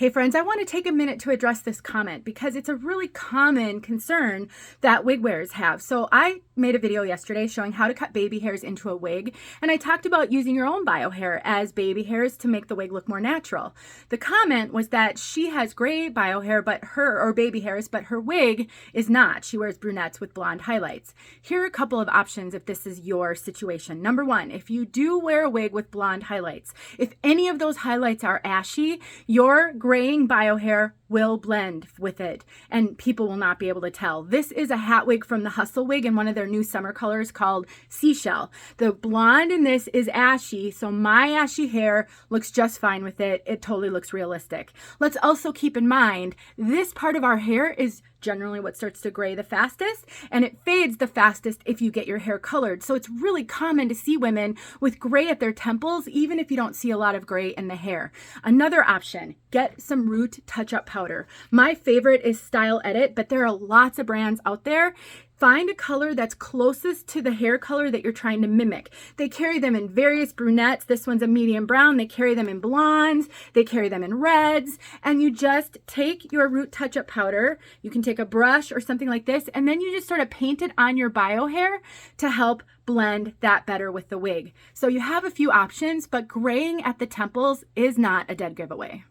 Hey friends, I want to take a minute to address this comment because it's a really common concern that wig wearers have. So I made a video yesterday showing how to cut baby hairs into a wig, and I talked about using your own bio hair as baby hairs to make the wig look more natural. The comment was that she has gray bio hair or baby hairs, but her wig is not. She wears brunettes with blonde highlights. Here are a couple of options if this is your situation. Number one, if you do wear a wig with blonde highlights, if any of those highlights are ashy, your graying bio hair will blend with it and people will not be able to tell. This is a hat wig from the Hustle wig in one of their new summer colors called Seashell. The blonde in this is ashy, so my ashy hair looks just fine with it. It totally looks realistic. Let's also keep in mind, this part of our hair is generally what starts to gray the fastest, and it fades the fastest if you get your hair colored. So it's really common to see women with gray at their temples, even if you don't see a lot of gray in the hair. Another option, get some root touch-up powder. My favorite is Style Edit, but there are lots of brands out there. Find a color that's closest to the hair color that you're trying to mimic. They carry them in various brunettes. This one's a medium brown. They carry them in blondes. They carry them in reds. And you just take your root touch-up powder. You can take a brush or something like this, and then you just sort of paint it on your bio hair to help blend that better with the wig. So you have a few options, but graying at the temples is not a dead giveaway.